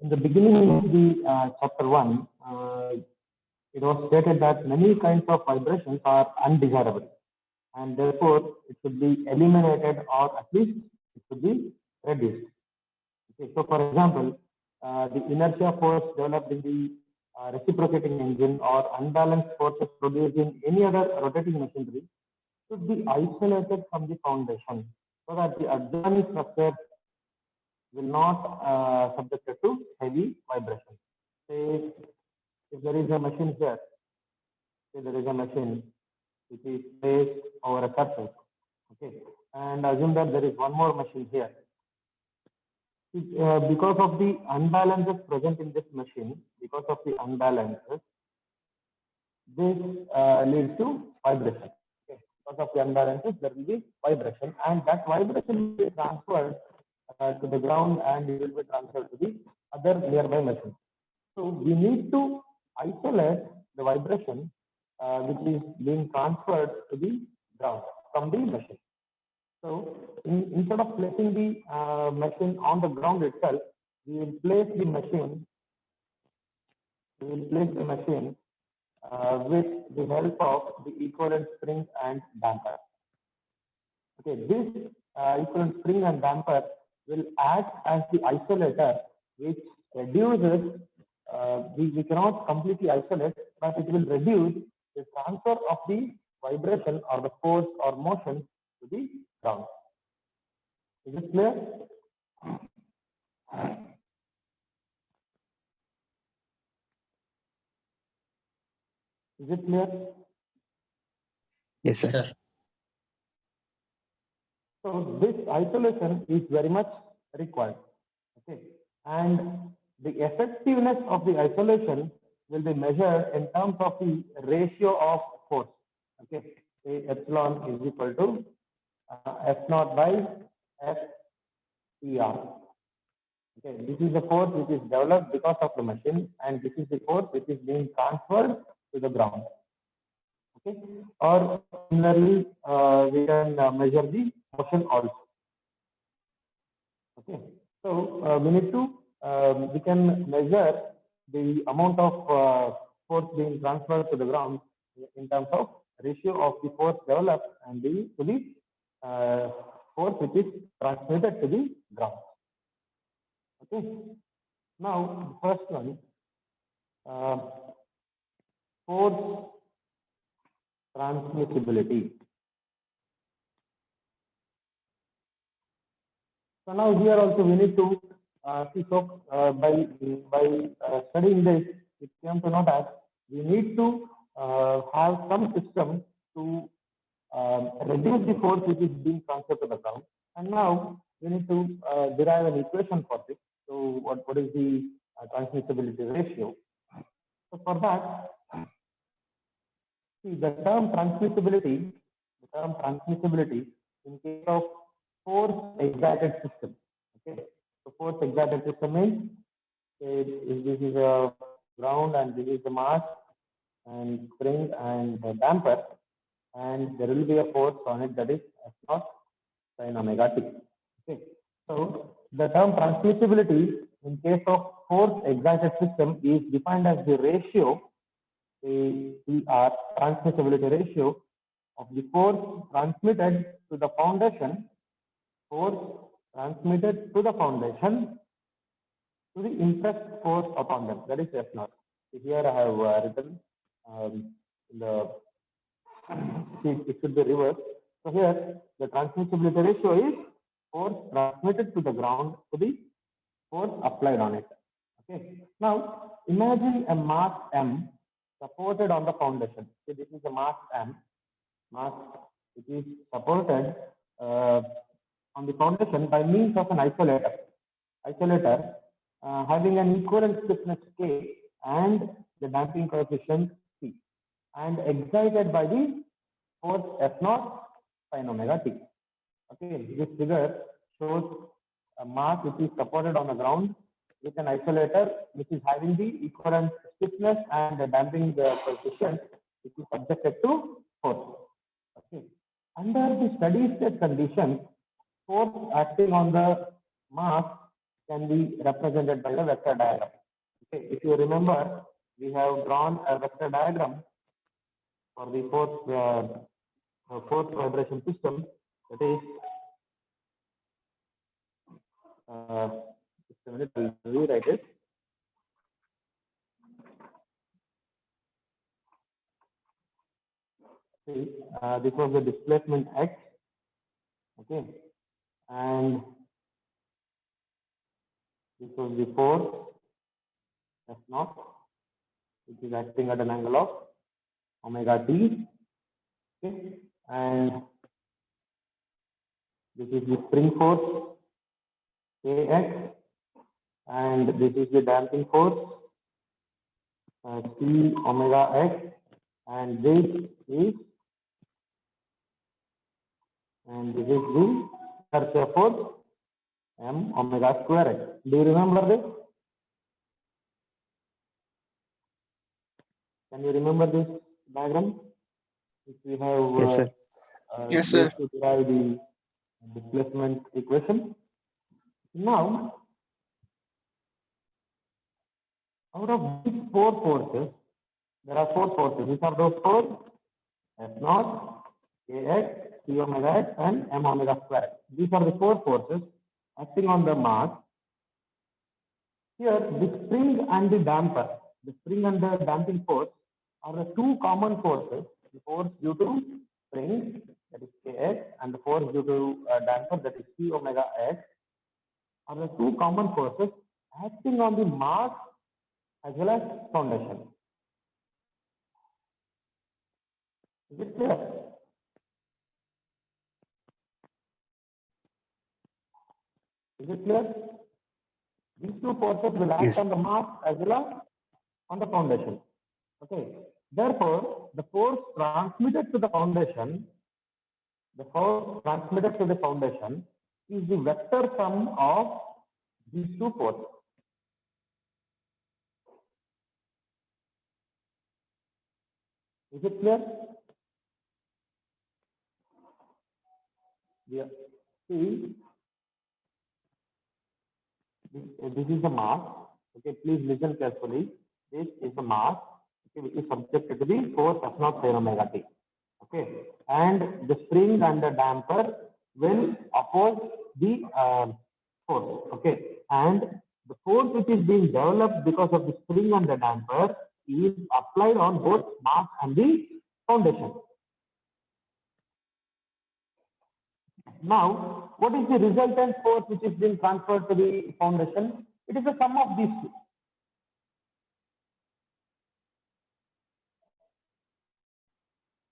in the beginning of the chapter 1, it was stated that many kinds of vibrations are undesirable and therefore it should be eliminated or at least it should be reduced. Okay, so for example, the inertia force developed in the reciprocating engine or unbalanced forces produced in any other rotating machinery should be isolated from the foundation so that the adjoining structure will not subjected to heavy vibration. Say if there is a machine here, say there is a machine which is placed over a surface, okay, and assume that there is one more machine here. Because of the unbalances present in this machine, this leads to vibration. Okay. Because of the unbalances, there will be vibration, and that vibration will be transferred to the ground and it will be transferred to the other nearby machine. So we need to isolate the vibration which is being transferred to the ground from the machine. So instead of placing the machine on the ground itself, we will place the machine. With the help of the equivalent spring and damper. Okay, this equivalent spring and damper will act as the isolator, which reduces. We cannot completely isolate, but it will reduce the transfer of the vibration or the force or motion to the ground. Is it clear? Is it clear? Yes, sir. So this isolation is very much required. Okay, and the effectiveness of the isolation will be measured in terms of the ratio of force. Okay, epsilon is equal to F0 by FPR. Okay, this is the force which is developed because of the machine, and this is the force which is being transferred to the ground. Okay, or similarly, we can measure the motion also. Okay, so we need to we can measure the amount of force being transferred to the ground in terms of ratio of the force developed and the force which is transmitted to the ground. Okay, now the first one, force transmissibility. So now here also we need to see. So by studying this, it came to know that we need to have some system to reduce the force which is being transferred to the ground. And now we need to derive an equation for this. So what is the transmissibility ratio? So for that, see the term transmissibility in case of force excited system. Okay, so force excited system means this is a ground and this is the mass and spring and the damper, and there will be a force on it, that is F0 sin omega t. Okay, so the term transmissibility in case of force excited system is defined as the ratio, transmissibility ratio of the force transmitted to the foundation, to the impressed force upon them, that is F0. So here I have written in the it should be reversed. So here the transmissibility ratio is force transmitted to the ground to the force applied on it. Okay. Now imagine a mass M supported on the foundation. So this is a mass M, which is supported on the foundation by means of an isolator having an equivalent stiffness K and the damping coefficient C, and excited by the force F0 sin omega t. Okay, this figure shows a mass which is supported on the ground with an isolator which is having the equivalent stiffness and the damping coefficient which is subjected to force. Okay, under the steady state conditions, force acting on the mass can be represented by a vector diagram. Okay, if you remember, we have drawn a vector diagram for the fourth vibration system. That is, just a minute, I'll rewrite it. See, this was the displacement x, okay, and this was the force F0, which is acting at an angle of omega t, okay, and this is the spring force Kx, and this is the damping force C omega x, and this is the inertia force m omega square x. Do you remember this? Can you remember this diagram? If we have Yes, sir. Yes, sir. used to derive the displacement equation. Now, out of these four forces, there are four forces. Which are those four? F0, Kx, C omega x, and m omega square x. These are the four forces acting on the mass. Here, the spring and the damper, the spring and the damping force are the two common forces. The force due to spring, that is Kx, and the force due to damper, that is C omega x, are the two common forces acting on the mass as well as foundation. Is it clear? Is it clear? These two forces will act Yes. on the mass as well as on the foundation. Okay. Therefore, the force transmitted to the foundation, is the vector sum of these two forces. Is it clear? Yeah. See, this is the mass. Okay, please listen carefully. This is the mass, okay, which is subjected to the force F0 sin omega t. Okay, and the spring and the damper will oppose the force. Okay, and the force which is being developed because of the spring and the damper is applied on both mass and the foundation. Now, what is the resultant force which is being transferred to the foundation? It is the sum of these two.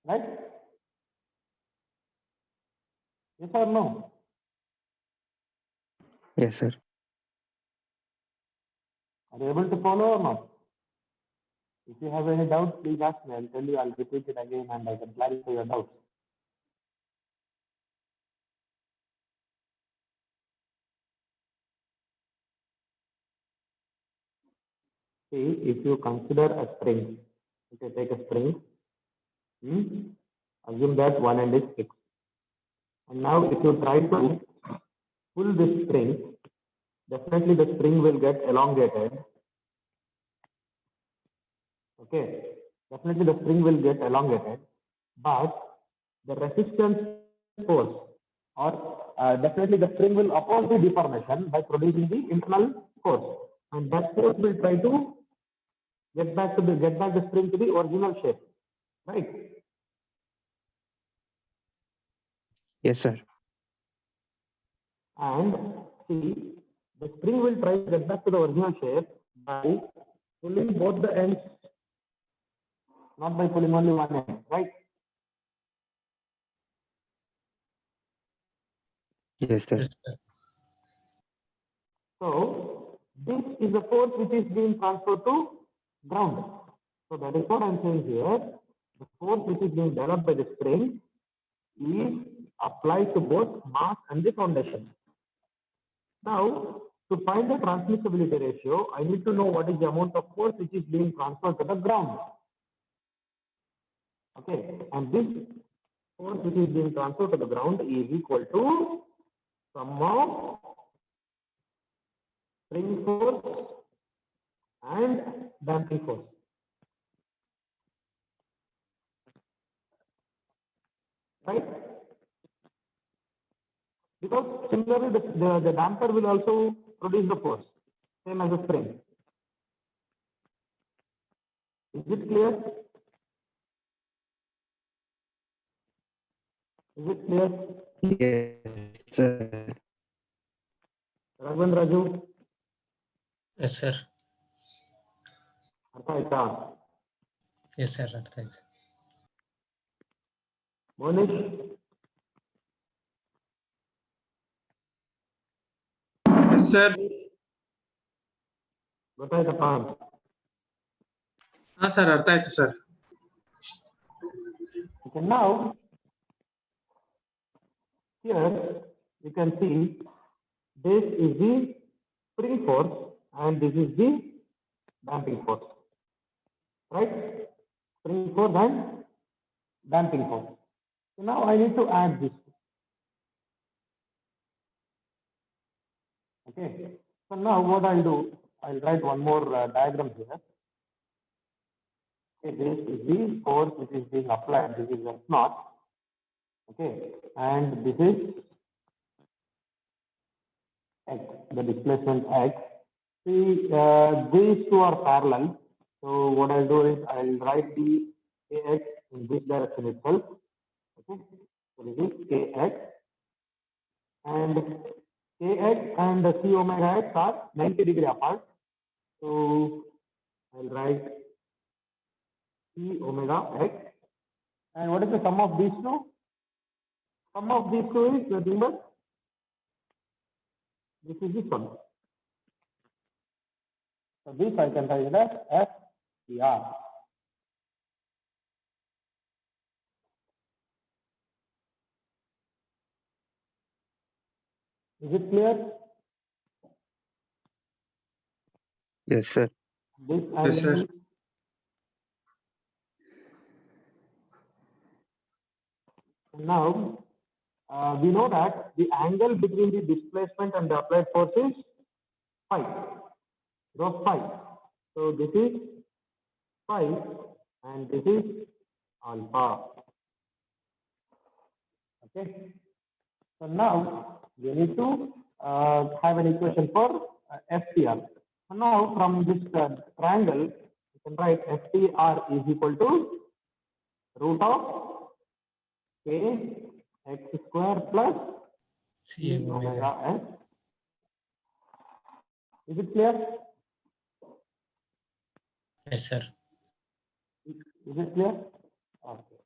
Right? Yes or no? Yes, sir. Are you able to follow or not? If you have any doubts, please ask me. I'll tell you, I'll repeat it again and I can clarify your doubts. See, if you consider a spring, okay, take a spring, assume that one end is fixed. And now if you try to pull this spring, definitely the spring will get elongated. Okay, definitely the spring will get elongated, but the resistance force, or definitely the spring will oppose the deformation by producing the internal force, and that force will try to get back the spring to the original shape, right? Yes, sir. And see, the spring will try to get back to the original shape by pulling both the ends, not by pulling only one end, right? Yes, sir. Yes, sir. So this is the force which is being transferred to ground. So that is what I'm saying here. The force which is being developed by the spring is applied to both mass and the foundation. Now, to find the transmissibility ratio, I need to know what is the amount of force which is being transferred to the ground. Okay, and this force which is being transferred to the ground is equal to sum of spring force and damping force. Right? Because similarly, the damper will also produce the force, same as a spring. Is it clear? Is it clear? Yes, sir. Raghavan Raju, Yes, sir. ಅರ್ಥ ಆಯ್ತಾ? Yes, sir. ಅರ್ಥ ಆಯ್ತು. Monish, Yes, sir. ಗೊತ್ತಾಯ್ತಪ್ಪ? ಹಾ sir ಅರ್ಥ ಆಯ್ತು sir. Okay, now here you can see this is the spring force and this is the damping force, right? Spring force and damping force. So now I need to add this. Okay, so now what I'll do, I'll write one more diagram here. Okay, this is the force which is being applied, this is F naught. Okay, and this is X, the displacement X. See, these two are parallel. So what I'll do is I'll write the Kx in this direction itself. Okay, so this is Kx, and Kx and the C omega x are 90° apart. So I'll write C omega x. And what is the sum of these two? Sum of these two is nothing but this is the sum. So this I can write as FPR. Is it clear? Yes, sir. This Yes, sir. angle. Now we know that the angle between the displacement and the applied force is phi. It was phi. So this is phi and this is alpha. Okay. So now we need to have an equation for FTR. So now from this triangle, you can write FTR is equal to root of K x square plus C C omega. omega s. Is it clear? Yes, sir. Is it clear? Okay.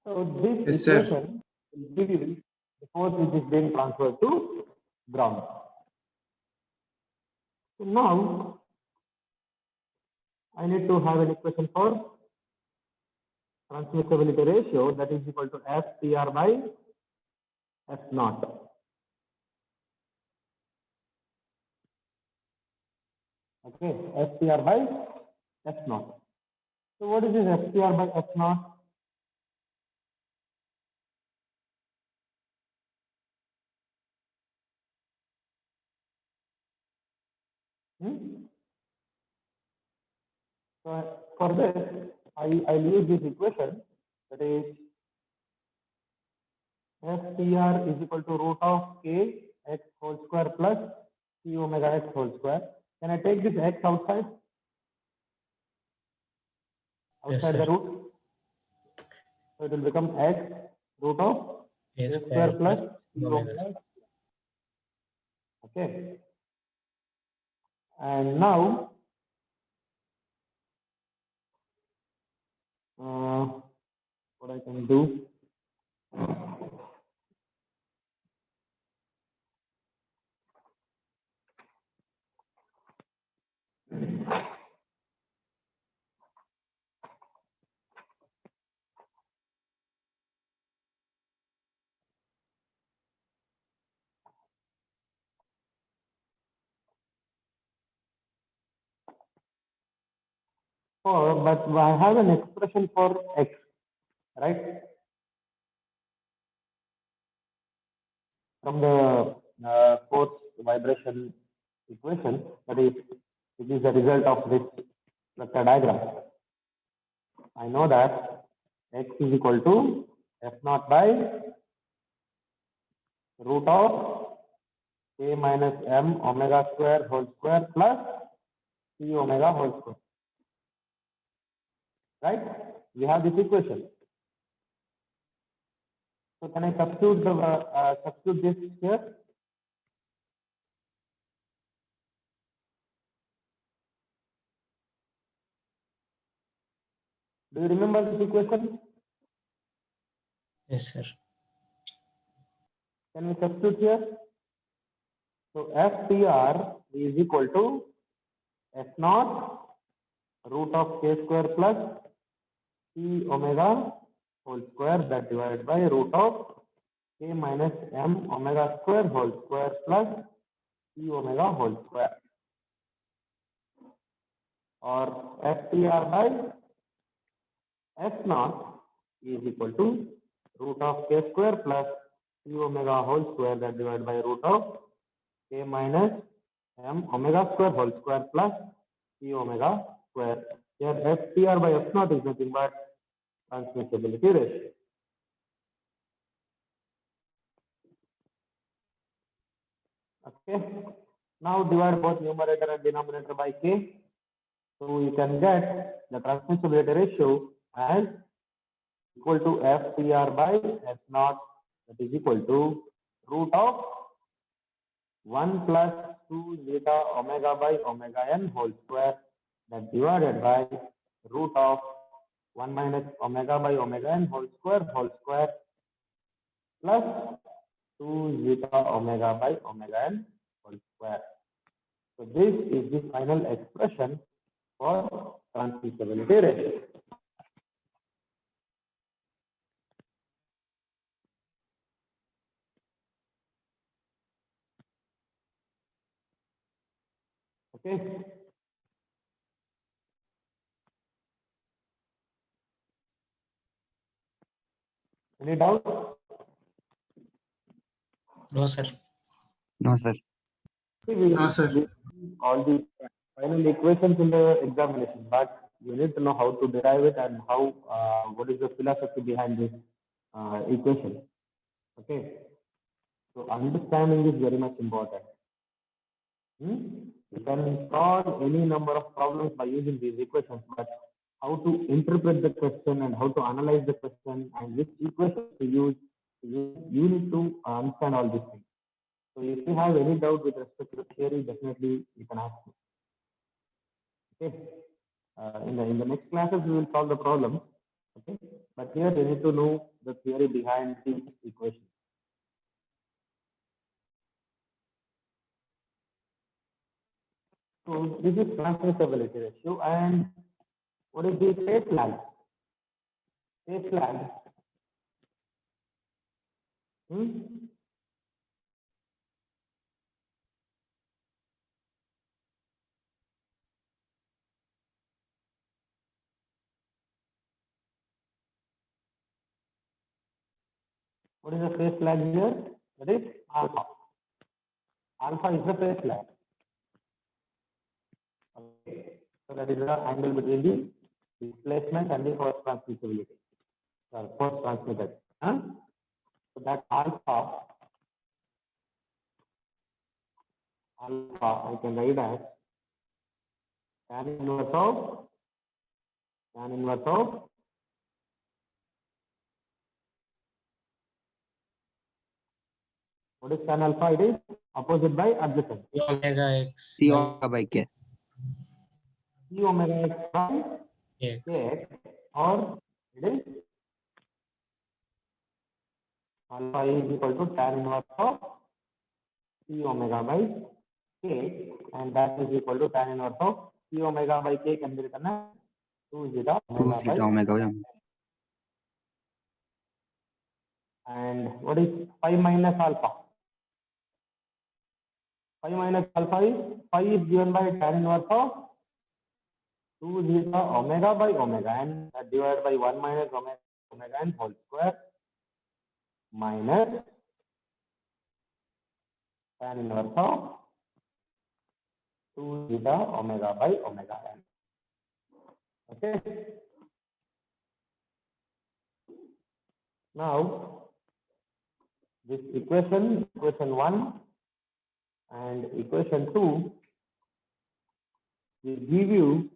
So this Yes, sir. equation will give you the force which is being transferred to ground. So now I need to have an equation for transmissibility ratio that is equal to FPR by F naught. Okay, FPR by F naught. So what is this FPR by F naught? So for this, I'll use this equation, that is FPR is equal to root of K x whole square plus C omega x whole square. Can I take this x outside? Outside the sir. root? So it will become x root of A A square square plus plus C omega omega. Okay. And now, what I can do? But I have an expression for x, right? From the force vibration equation, that is, it is the result of this vector diagram. I know that x is equal to f naught by root of k minus m omega square whole square plus c omega whole square. Right? We have this equation. So can I substitute this here? Do you remember this equation? Yes, sir. Can we substitute here? So FTR is equal to F naught root of k square plus c omega whole square, that divided by root of k minus m omega square whole square plus c omega whole square, or FTR by F naught is equal to root of k square plus c omega whole square, that divided by root of k minus m omega square whole square plus c omega square. Here FTR by F naught is nothing but transmissibility ratio. Okay. Now divide both numerator and denominator by k. So you can get the transmissibility ratio as equal to FTR by F naught, that is equal to root of 1 plus 2 zeta omega by omega n whole square, that divided by root of 1 minus omega by omega n whole square plus 2 zeta omega by omega n whole square. So this is the final expression for transmissibility ratio. Okay. Any doubt? No, sir. No, sir. See, we No, sir. we see all the final equations in the examination, but you need to know how to derive it and how what is the philosophy behind this equation. Okay. So understanding is very much important. You can solve any number of problems by using these equations, but how to interpret the question and how to analyze the question and which equation to use, you need to understand all these things. So if you have any doubt with respect to the theory, definitely you can ask me. Okay. In the next classes, we will solve the problem. Okay. But here you need to know the theory behind the equation. So this is transmissibility ratio, and what is the phase lag? Phase lag. What is the phase lag here? That is alpha. Alpha is the phase lag. Okay. So that is the angle between the displacement and the force transmissibility. Force transmitted. So that alpha I can write as tan inverse of what is tan alpha? It is opposite by adjacent. Omega x C by omega by K. C omega x by x. K, or it is alpha is equal to tan inverse of C omega by K, and that is equal to tan inverse of C omega by K can be written as 2 zeta 2 omega by zeta omega by omega. And what is phi minus alpha? Phi minus alpha is phi is given by tan inverse of 2 zeta omega by omega n, that divided by 1 minus omega n whole square minus tan inverse of 2 zeta omega by omega n. Okay. Now, this equation 1 and equation 2 will give you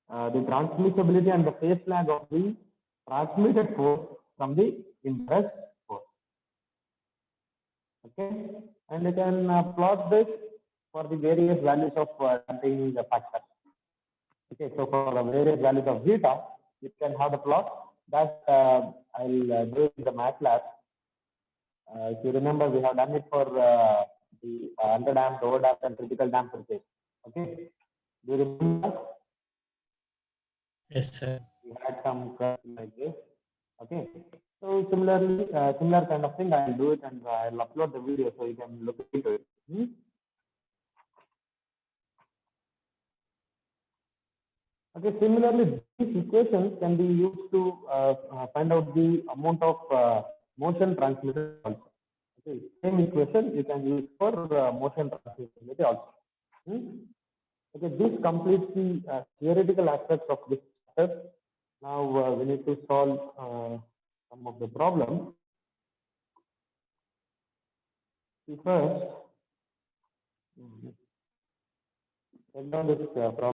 the transmissibility and the phase lag of the transmitted force from the inverse force. Okay, and you can plot this for the various values of damping factor. Okay, so for the various values of zeta, you can have the plot that I'll do in the MATLAB. If you remember, we have done it for the underdamped, overdamped, and critical damped case. Okay, do you remember? Yes, sir. We had some curve like this. Okay, so similarly, similar kind of thing, I'll do it and I'll upload the video so you can look into it. Okay, similarly, these equations can be used to find out the amount of motion transmitted also. Okay, same equation you can use for motion transmitted also. Okay, this completes the theoretical aspects of this chapter. Now we need to solve some of the problems. See, first, take down this problem.